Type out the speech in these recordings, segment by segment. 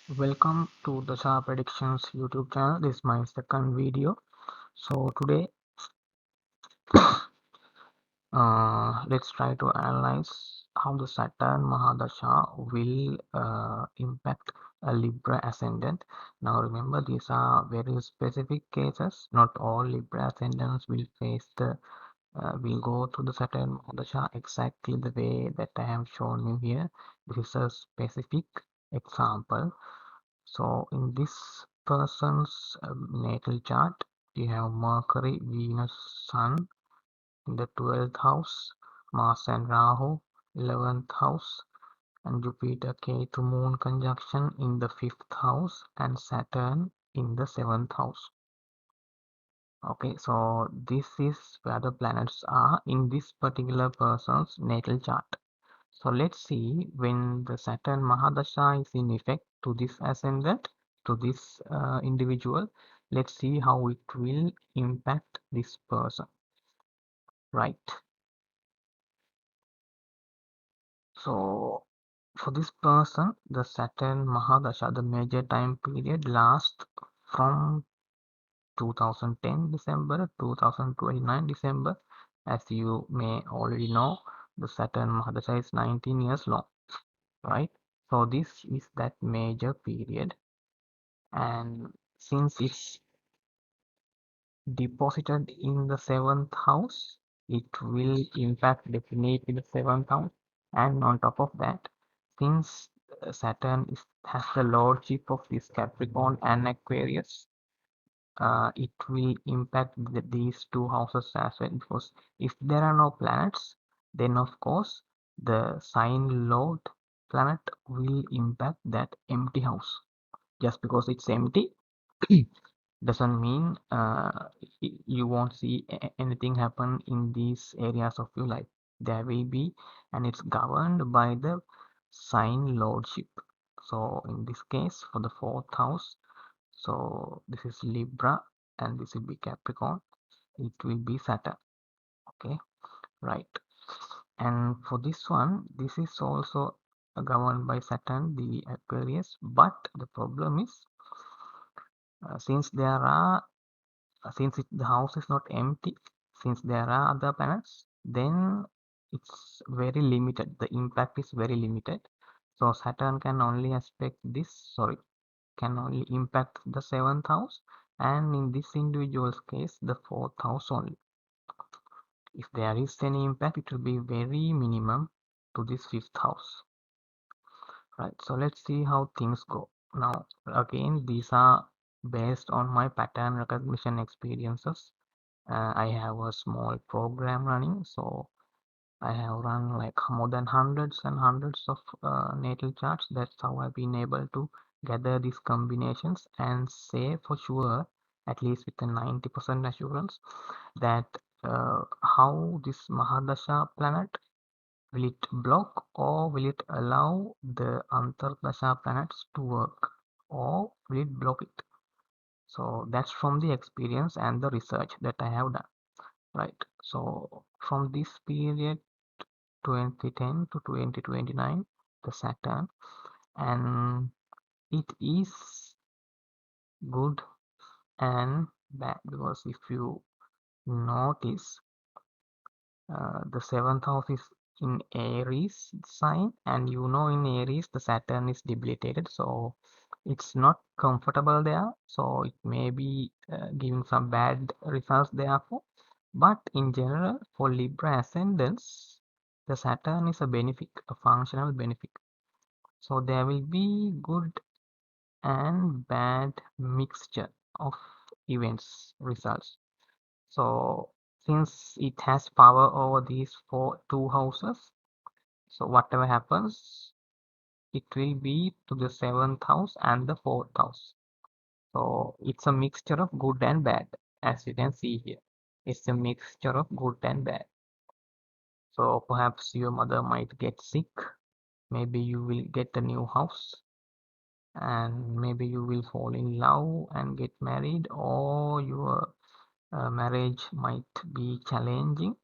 Welcome to the Star Predictions YouTube channel. This is my second video. So today, let's try to analyze how the Saturn Mahadasha will impact a Libra ascendant. Now remember, these are very specific cases. Not all Libra ascendants will face the will go through the Saturn Mahadasha exactly the way that I have shown you here. This is a specific example. So in this person's natal chart, you have Mercury, Venus, Sun in the 12th house, Mars and Rahu, 11th house, and Jupiter, Ketu, Moon conjunction in the 5th house, and Saturn in the 7th house. Okay, so this is where the planets are in this particular person's natal chart. So let's see when the Saturn Mahadasha is in effect to this ascendant, to this individual. Let's see how it will impact this person, right? So for this person, the Saturn Mahadasha, the major time period lasts from 2010 December 2029 December. As you may already know, the Saturn Mahadasha is 19 years long, right? So this is that major period, and since it's deposited in the 7th house, it will impact definitely the 7th house. And on top of that, since Saturn has the lordship of this Capricorn and Aquarius, it will impact these two houses as well, because if there are no planets, then of course the sign lord planet will impact that empty house. Just because it's empty doesn't mean you won't see anything happen in these areas of your life. There will be, and it's governed by the sign lordship. So in this case, for the 4th house, so this is Libra and this will be Capricorn. It will be Saturn. Okay, right. And for this one, this is also governed by Saturn, the Aquarius. But the problem is, since the house is not empty, since there are other planets, then it's very limited. The impact is very limited. So Saturn can only can only impact the 7th house, and in this individual's case, the 4th house only. If there is any impact, it will be very minimum to this 5th house. Right, so let's see how things go. Now, again, these are based on my pattern recognition experiences. I have a small program running, so I have run like more than hundreds and hundreds of natal charts. That's how I've been able to gather these combinations and say for sure, at least with a 90% assurance, that how this Mahadasha planet, will it block or will it allow the Antardasha planets to work, or will it block it? So that's from the experience and the research that I have done, right? So from this period 2010 to 2029, the Saturn, and it is good and bad, because if you notice, the 7th house is in Aries sign, and you know in Aries the Saturn is debilitated, so it's not comfortable there, so it may be giving some bad results therefore. But in general, for Libra ascendants, the Saturn is a benefic, a functional benefic. So there will be good and bad mixture of events results. So since it has power over these two houses, so whatever happens, it will be to the 7th house and the 4th house. So it's a mixture of good and bad, as you can see here. It's a mixture of good and bad. So perhaps your mother might get sick, maybe you will get a new house, and maybe you will fall in love and get married, or your marriage might be challenging.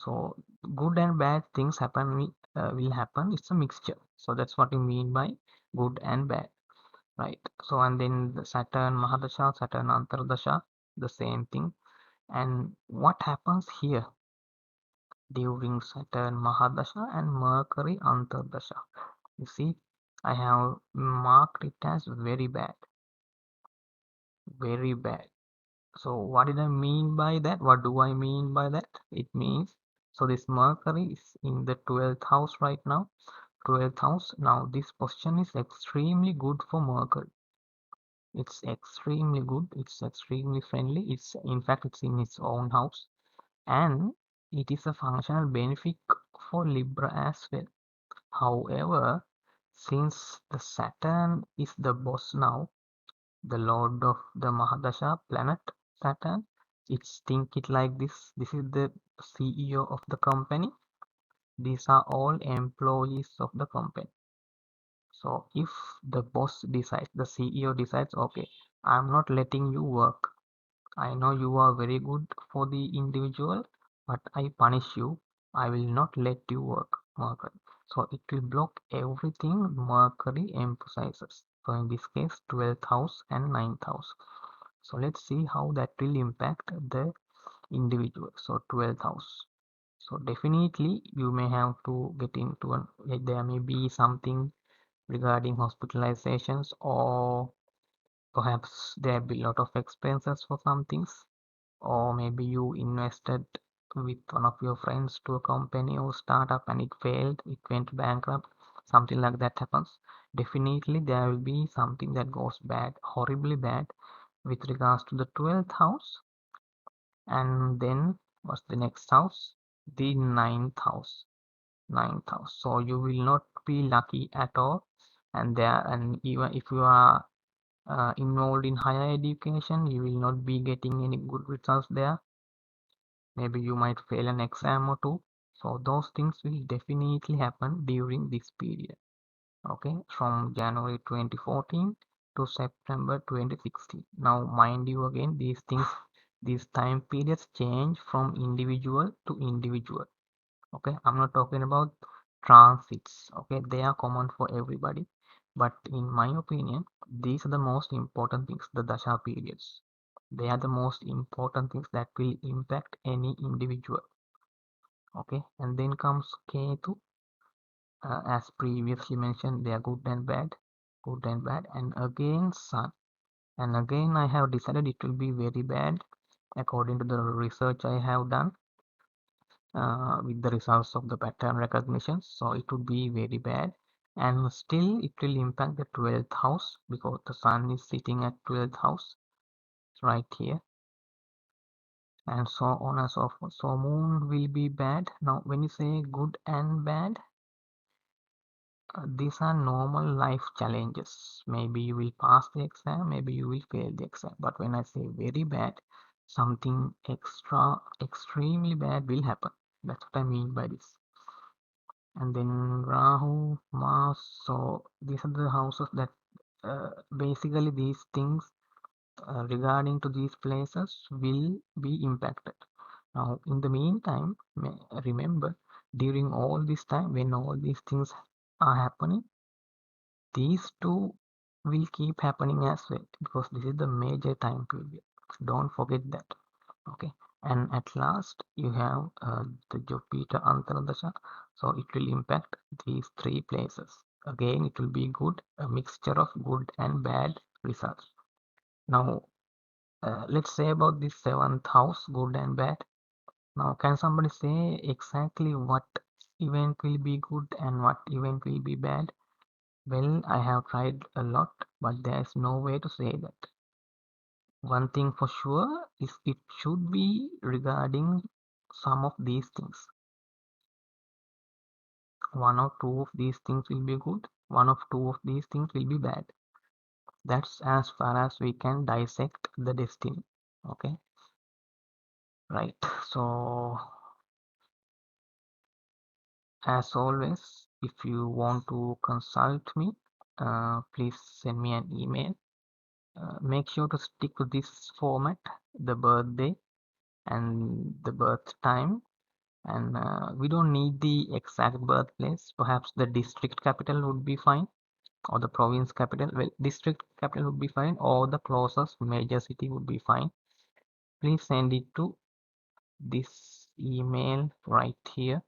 So good and bad things happen will happen. It's a mixture. So that's what you mean by good and bad, right? So and then the Saturn Mahadasha, Saturn Antardasha, the same thing. And what happens here during Saturn Mahadasha and Mercury Antardasha? You see, I have marked it as very bad, very bad. So what did I mean by that? What do I mean by that? It means, so this Mercury is in the 12th house right now. 12th house. Now this position is extremely good for Mercury. It's extremely good. It's extremely friendly. It's in fact it's in its own house, and it is a functional benefit for Libra as well. However, since the Saturn is the boss now, the lord of the Mahadasha planet Saturn, it's think it like this. This is the CEO of the company. These are all employees of the company. So if the boss decides, the CEO decides, okay, I'm not letting you work. I know you are very good for the individual, but I punish you. I will not let you work, Mercury. So it will block everything Mercury emphasizes. So in this case, 12th house and 9th house. So let's see how that will impact the individual. So 12th house. So definitely you may have to get into there may be something regarding hospitalizations, or perhaps there be a lot of expenses for some things, or maybe you invested with one of your friends to a company or startup and it failed, it went bankrupt, something like that happens. Definitely there will be something that goes bad, horribly bad, with regards to the 12th house. And then what's the next house? The 9th house. 9th house. So you will not be lucky at all. And even if you are involved in higher education, you will not be getting any good results there. Maybe you might fail an exam or two. So those things will definitely happen during this period. Okay, from January 2014 to September 2016. Now, mind you, again, these time periods change from individual to individual. Okay, I'm not talking about transits. Okay, they are common for everybody, but in my opinion, these are the most important things, the dasha periods. They are the most important things that will impact any individual. Okay, and then comes Ketu. As previously mentioned, they are good and bad, and again Sun. And again, I have decided it will be very bad according to the research I have done with the results of the pattern recognition. So it would be very bad, and still it will impact the 12th house because the Sun is sitting at 12th house right here, and so on and so forth. So Moon will be bad. Now when you say good and bad, these are normal life challenges. Maybe you will pass the exam, maybe you will fail the exam. But when I say very bad, something extremely bad will happen. That's what I mean by this. And then Rahu, Mars. So these are the houses that basically these things regarding to these places will be impacted. Now, in the meantime, remember during all this time when all these things are happening, these two will keep happening as well because this is the major time period. Don't forget that. Okay, and at last you have the Jupiter Antaradasha, so it will impact these three places. Again, it will be good, a mixture of good and bad results. Now, let's say about this 7th house, good and bad. Now, can somebody say exactly what event will be good and what event will be bad? Well, I have tried a lot, but there's no way to say that. One thing for sure is it should be regarding some of these things. One or two of these things will be good, one of two of these things will be bad. That's as far as we can dissect the destiny. Okay, right. So, as always, if you want to consult me, please send me an email. Make sure to stick to this format, the birthday and the birth time And we don't need the exact birthplace. Perhaps the district capital would be fine, or the province capital. Well, district capital would be fine, or the closest major city would be fine. Please send it to this email right here,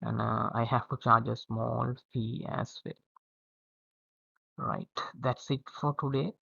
and I have to charge a small fee as well. Right, that's it for today.